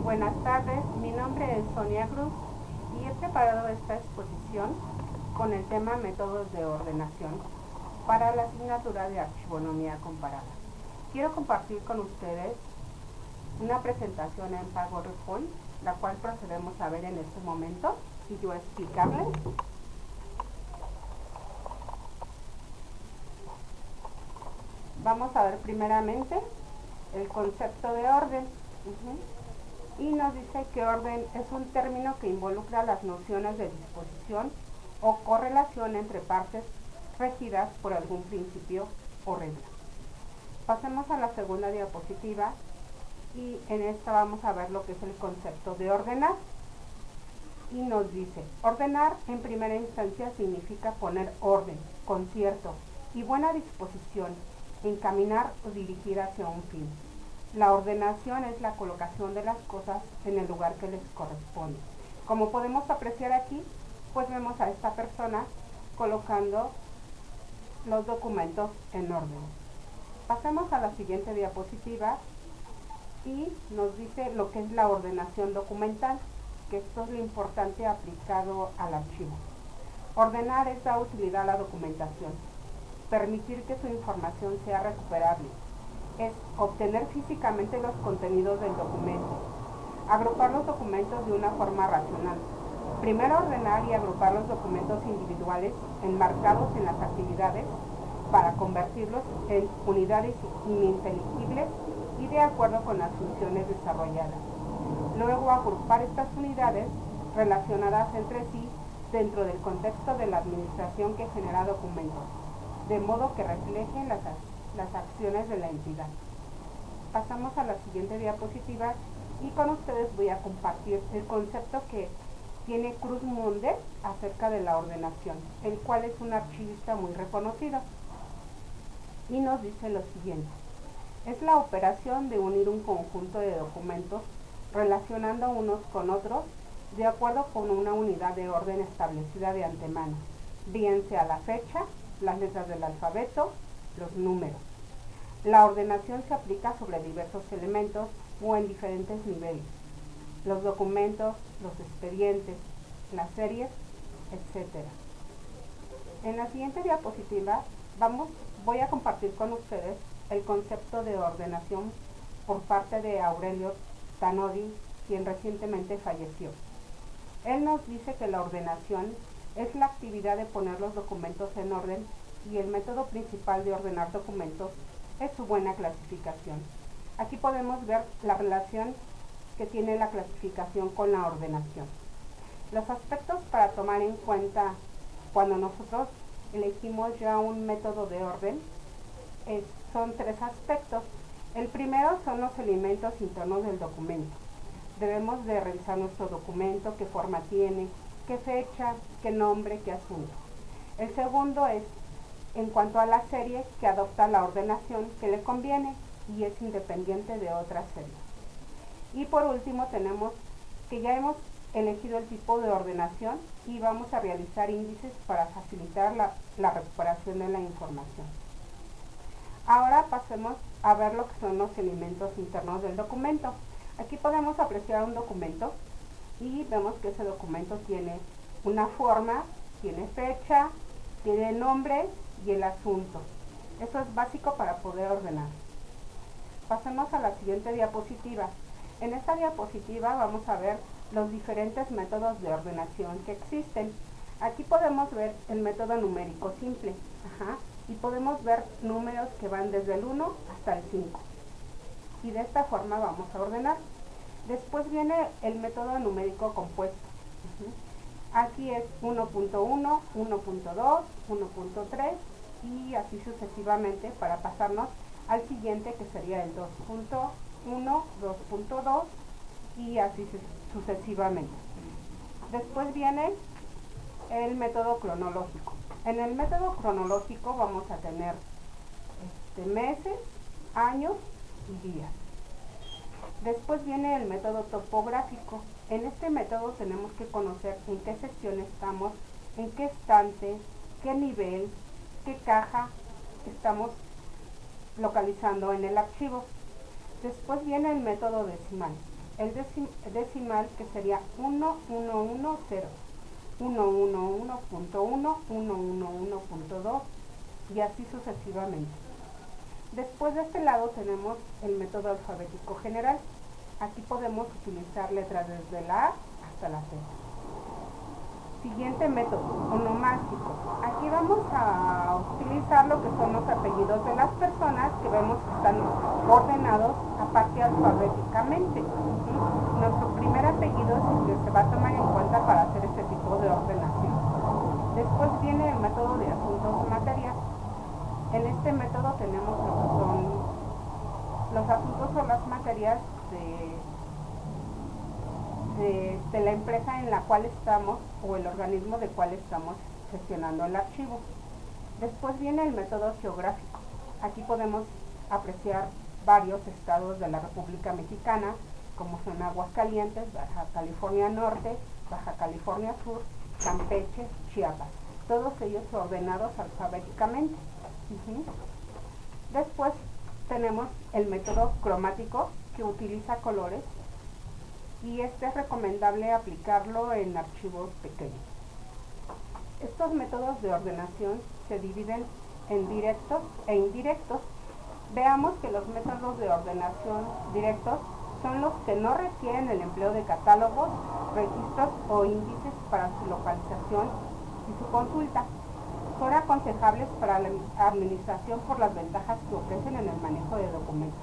Buenas tardes, mi nombre es Sonia Cruz y he preparado esta exposición con el tema métodos de ordenación para la asignatura de archivonomía comparada. Quiero compartir con ustedes una presentación en PowerPoint, la cual procedemos a ver en este momento y yo explicarles. Vamos a ver primeramente el concepto de orden. Y nos dice que orden es un término que involucra las nociones de disposición o correlación entre partes regidas por algún principio o regla. Pasemos a la segunda diapositiva y en esta vamos a ver lo que es el concepto de ordenar. Y nos dice, ordenar en primera instancia significa poner orden, concierto y buena disposición, encaminar o dirigir hacia un fin. La ordenación es la colocación de las cosas en el lugar que les corresponde. Como podemos apreciar aquí, pues vemos a esta persona colocando los documentos en orden. Pasemos a la siguiente diapositiva y nos dice lo que es la ordenación documental, que esto es lo importante aplicado al archivo. Ordenar es dar utilidad a la documentación, permitir que su información sea recuperable, es obtener físicamente los contenidos del documento, agrupar los documentos de una forma racional. Primero ordenar y agrupar los documentos individuales enmarcados en las actividades para convertirlos en unidades ininteligibles y de acuerdo con las funciones desarrolladas. Luego agrupar estas unidades relacionadas entre sí dentro del contexto de la administración que genera documentos, de modo que reflejen las acciones de la entidad. Pasamos a la siguiente diapositiva y con ustedes voy a compartir el concepto que tiene Cruz Munde acerca de la ordenación, el cual es un archivista muy reconocido. Y nos dice lo siguiente: es la operación de unir un conjunto de documentos relacionando unos con otros de acuerdo con una unidad de orden establecida de antemano, bien sea la fecha, las letras del alfabeto, los números. La ordenación se aplica sobre diversos elementos o en diferentes niveles: los documentos, los expedientes, las series, etc. En la siguiente diapositiva voy a compartir con ustedes el concepto de ordenación por parte de Aurelio Tanodi, quien recientemente falleció. Él nos dice que la ordenación es la actividad de poner los documentos en orden y el método principal de ordenar documentos es su buena clasificación. Aquí podemos ver la relación que tiene la clasificación con la ordenación. Los aspectos para tomar en cuenta cuando nosotros elegimos ya un método de orden son tres aspectos. El primero son los elementos internos del documento. Debemos de revisar nuestro documento, qué forma tiene, qué fecha, qué nombre, qué asunto. El segundo es en cuanto a la serie, que adopta la ordenación que le conviene y es independiente de otras series. Y por último tenemos que ya hemos elegido el tipo de ordenación y vamos a realizar índices para facilitar la recuperación de la información. Ahora pasemos a ver lo que son los elementos internos del documento. Aquí podemos apreciar un documento y vemos que ese documento tiene una forma, tiene fecha, tiene nombre y el asunto. Eso es básico para poder ordenar. Pasemos a la siguiente diapositiva. En esta diapositiva vamos a ver los diferentes métodos de ordenación que existen. Aquí podemos ver el método numérico simple, y podemos ver números que van desde el 1 hasta el 5. Y de esta forma vamos a ordenar. Después viene el método numérico compuesto. Aquí es 1.1, 1.2, 1.3 y así sucesivamente para pasarnos al siguiente, que sería el 2.1, 2.2 y así sucesivamente. Después viene el método cronológico. En el método cronológico vamos a tener meses, años y días. Después viene el método topográfico. En este método tenemos que conocer en qué sección estamos, en qué estante, qué nivel, qué caja estamos localizando en el archivo. Después viene el método decimal. el decimal, que sería 1110, 111.1, 111.2 y así sucesivamente. Después de este lado tenemos el método alfabético general. Aquí podemos utilizar letras desde la A hasta la Z. Siguiente método, onomástico. Aquí vamos a utilizar lo que son los apellidos de las personas, que vemos que están ordenados aparte alfabéticamente. Nuestro primer apellido es el que se va a tomar en cuenta para hacer este tipo de ordenación. Después viene el método de asuntos o materias. En este método tenemos lo que son los asuntos o las materias de la empresa en la cual estamos o el organismo del cual estamos gestionando el archivo. Después viene el método geográfico. Aquí podemos apreciar varios estados de la República Mexicana, como son Aguascalientes, Baja California Norte, Baja California Sur, Campeche, Chiapas. Todos ellos ordenados alfabéticamente. Después tenemos el método cromático, que utiliza colores, y este es recomendable aplicarlo en archivos pequeños. Estos métodos de ordenación se dividen en directos e indirectos. Veamos que los métodos de ordenación directos son los que no requieren el empleo de catálogos, registros o índices para su localización y su consulta. Son aconsejables para la administración por las ventajas que ofrecen en el manejo de documentos.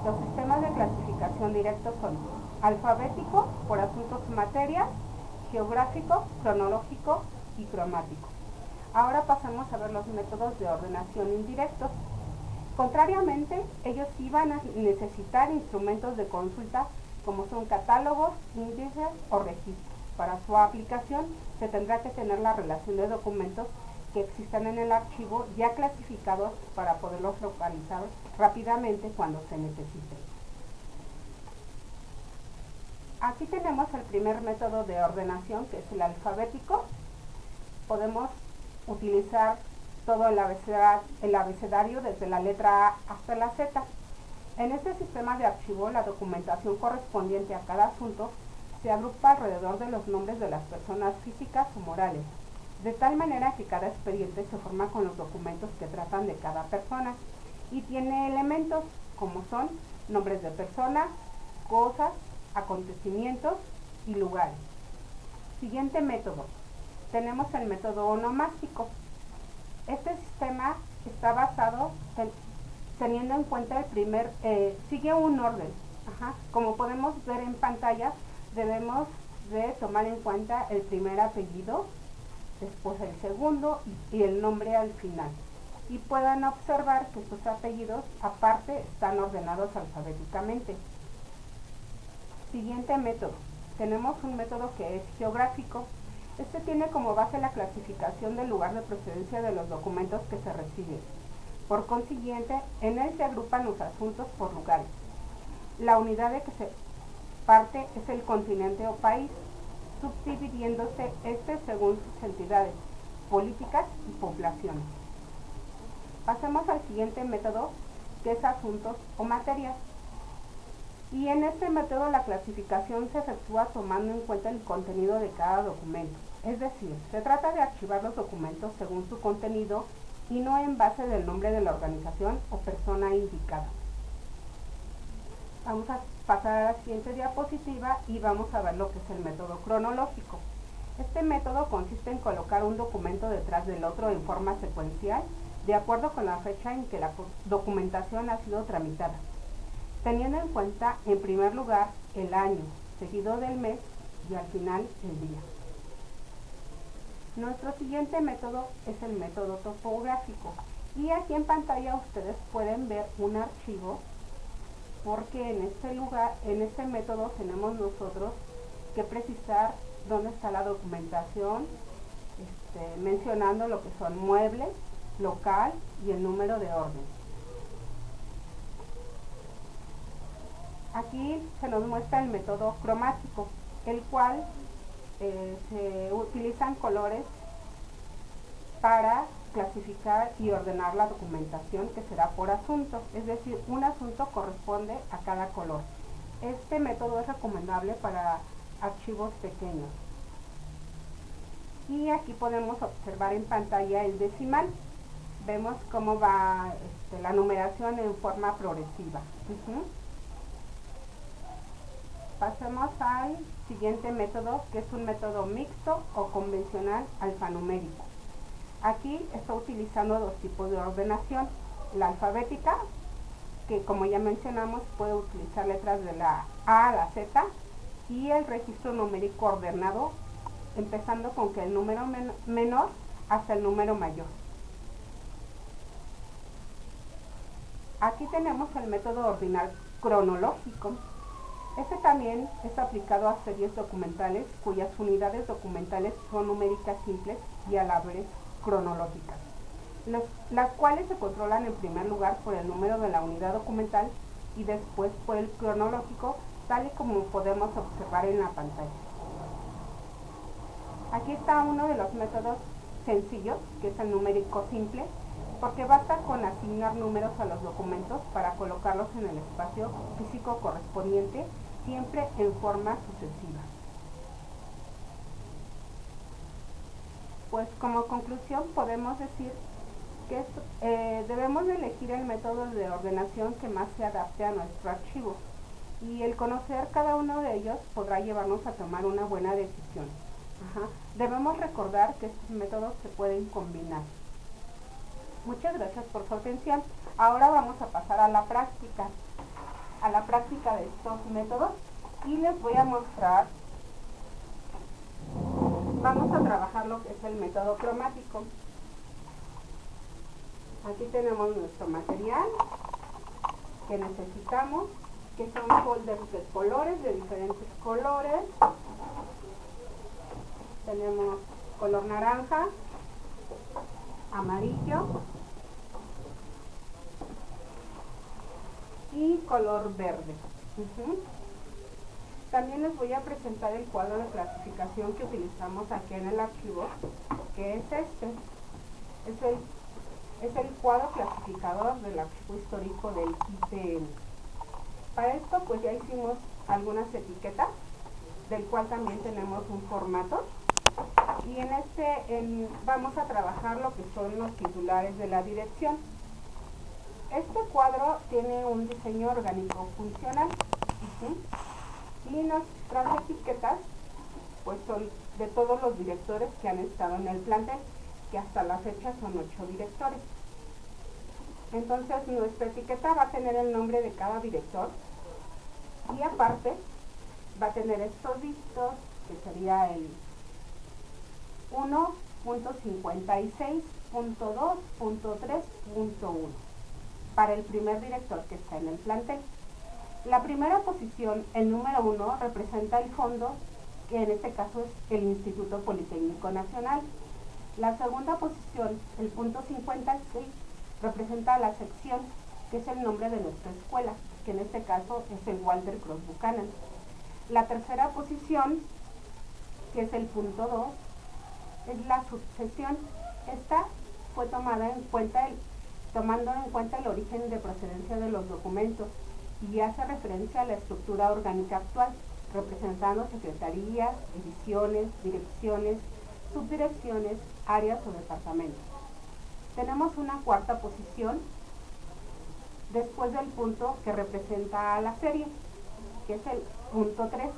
Los sistemas de clasificación directos son alfabético, por asuntos y materias, geográfico, cronológico y cromático. Ahora pasamos a ver los métodos de ordenación indirectos. Contrariamente, ellos sí van a necesitar instrumentos de consulta como son catálogos, índices o registros. Para su aplicación se tendrá que tener la relación de documentos que existan en el archivo ya clasificados para poderlos localizar rápidamente cuando se necesite. Aquí tenemos el primer método de ordenación, que es el alfabético. Podemos utilizar todo el abecedario desde la letra A hasta la Z. En este sistema de archivo, la documentación correspondiente a cada asunto se agrupa alrededor de los nombres de las personas físicas o morales, de tal manera que cada expediente se forma con los documentos que tratan de cada persona y tiene elementos como son nombres de personas, cosas, acontecimientos y lugares. Siguiente método. Tenemos el método onomástico. Este sistema está basado teniendo en cuenta sigue un orden. Como podemos ver en pantalla, debemos de tomar en cuenta el primer apellido, después el segundo y el nombre al final. Y puedan observar que estos apellidos aparte están ordenados alfabéticamente. Siguiente método. Tenemos un método que es geográfico. Este tiene como base la clasificación del lugar de procedencia de los documentos que se reciben. Por consiguiente, en él se agrupan los asuntos por lugares. La unidad de que se parte es el continente o país, subdividiéndose según sus entidades políticas y poblaciones. Pasemos al siguiente método, que es asuntos o materias. Y en este método la clasificación se efectúa tomando en cuenta el contenido de cada documento. Es decir, se trata de archivar los documentos según su contenido y no en base del nombre de la organización o persona indicada. Vamos a pasar a la siguiente diapositiva y vamos a ver lo que es el método cronológico. Este método consiste en colocar un documento detrás del otro en forma secuencial, de acuerdo con la fecha en que la documentación ha sido tramitada, teniendo en cuenta, en primer lugar, el año, seguido del mes y al final el día. Nuestro siguiente método es el método topográfico. Y aquí en pantalla ustedes pueden ver un archivo, porque en este método tenemos nosotros que precisar dónde está la documentación, mencionando lo que son muebles, local y el número de orden. Aquí se nos muestra el método cromático, el cual se utilizan colores para clasificar y ordenar la documentación, que será por asunto, es decir, un asunto corresponde a cada color. Este método es recomendable para archivos pequeños. Y aquí podemos observar en pantalla el decimal. Vemos cómo va la numeración en forma progresiva. Pasemos al siguiente método, que es un método mixto o convencional alfanumérico. Aquí está utilizando dos tipos de ordenación: la alfabética, que como ya mencionamos puede utilizar letras de la A a la Z, y el registro numérico ordenado, empezando con que el número menor hasta el número mayor. Aquí tenemos el método ordinal cronológico. Este también es aplicado a series documentales cuyas unidades documentales son numéricas simples y a la vez cronológicas, las cuales se controlan en primer lugar por el número de la unidad documental y después por el cronológico, tal y como podemos observar en la pantalla. Aquí está uno de los métodos sencillos, que es el numérico simple, porque basta con asignar números a los documentos para colocarlos en el espacio físico correspondiente, siempre en forma sucesiva. Pues como conclusión podemos decir que debemos de elegir el método de ordenación que más se adapte a nuestro archivo, y el conocer cada uno de ellos podrá llevarnos a tomar una buena decisión. Debemos recordar que estos métodos se pueden combinar. Muchas gracias por su atención. Ahora vamos a pasar a la práctica de estos métodos, y les voy a mostrar. Vamos a trabajar lo que es el método cromático. Aquí tenemos nuestro material que necesitamos, que son folders de colores, de diferentes colores. Tenemos color naranja, amarillo y color verde. También les voy a presentar el cuadro de clasificación que utilizamos aquí en el archivo, que es este. Es el cuadro clasificador del archivo histórico del ICN. Para esto pues ya hicimos algunas etiquetas, del cual también tenemos un formato, y vamos a trabajar lo que son los titulares de la dirección. Este cuadro tiene un diseño orgánico funcional, y nuestras etiquetas pues son de todos los directores que han estado en el plantel, que hasta la fecha son 8 directores. Entonces nuestra etiqueta va a tener el nombre de cada director, y aparte va a tener estos dígitos, que sería el 1.56.2.3.1 para el primer director que está en el plantel. La primera posición, el número 1, representa el fondo, que en este caso es el Instituto Politécnico Nacional. La segunda posición, el punto 56, representa la sección, que es el nombre de nuestra escuela, que en este caso es el Walter Cross Buchanan. La tercera posición, que es el punto 2, es la subsección. Esta fue tomando en cuenta el origen de procedencia de los documentos, y hace referencia a la estructura orgánica actual, representando secretarías, divisiones, direcciones, subdirecciones, áreas o departamentos. Tenemos una cuarta posición después del punto, que representa a la serie, que es el punto 3.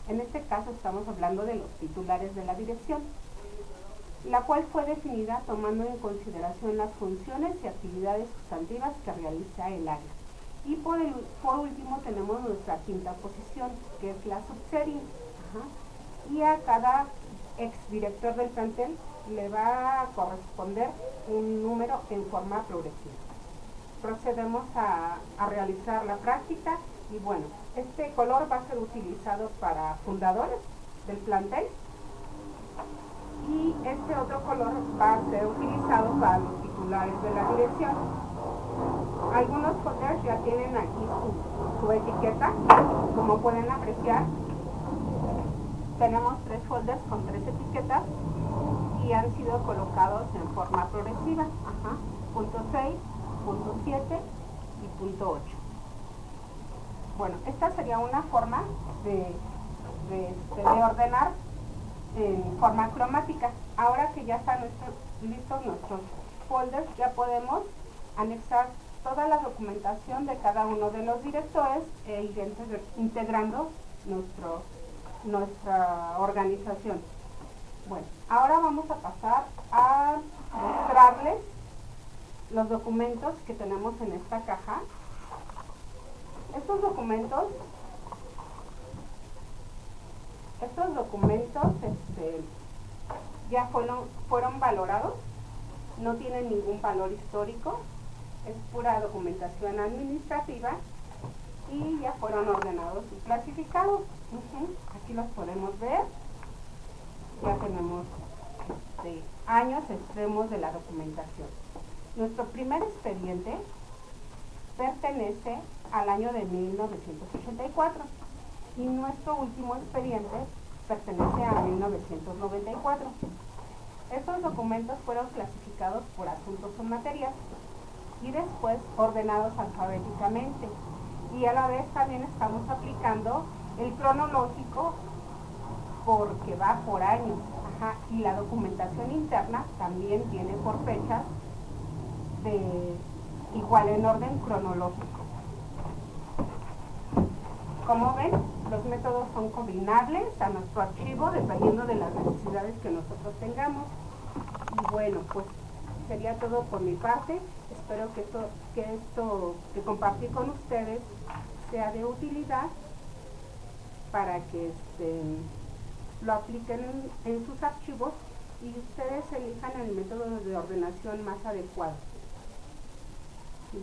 En este caso estamos hablando de los titulares de la dirección, la cual fue definida tomando en consideración las funciones y actividades sustantivas que realiza el área. Y por último tenemos nuestra quinta posición, que es la subserie. Y a cada exdirector del plantel le va a corresponder un número en forma progresiva. Procedemos a realizar la práctica, y bueno, este color va a ser utilizado para fundadores del plantel, y este otro color va a ser utilizado para los titulares de la dirección. Algunos folders ya tienen aquí su etiqueta, como pueden apreciar. Tenemos 3 folders con 3 etiquetas, y han sido colocados en forma progresiva. Punto 6, punto 7 y punto 8. Bueno, esta sería una forma de ordenar en forma cromática. Ahora que ya están listos nuestros folders, ya podemos anexar toda la documentación de cada uno de los directores e ir integrando nuestra organización. Bueno, ahora vamos a pasar a mostrarles los documentos que tenemos en esta caja. Estos documentos ya fueron valorados, no tienen ningún valor histórico, es pura documentación administrativa y ya fueron ordenados y clasificados. Aquí los podemos ver, ya tenemos años extremos de la documentación. Nuestro primer expediente pertenece al año de 1984 y nuestro último expediente pertenece a 1994. Estos documentos fueron clasificados por asuntos o materias y después ordenados alfabéticamente, y a la vez también estamos aplicando el cronológico porque va por años. Y la documentación interna también viene por fechas igual en orden cronológico. Como ven, los métodos son combinables a nuestro archivo dependiendo de las necesidades que nosotros tengamos. Y bueno, pues sería todo por mi parte. Espero que esto que compartí con ustedes sea de utilidad para que lo apliquen en sus archivos y ustedes elijan el método de ordenación más adecuado. Sí.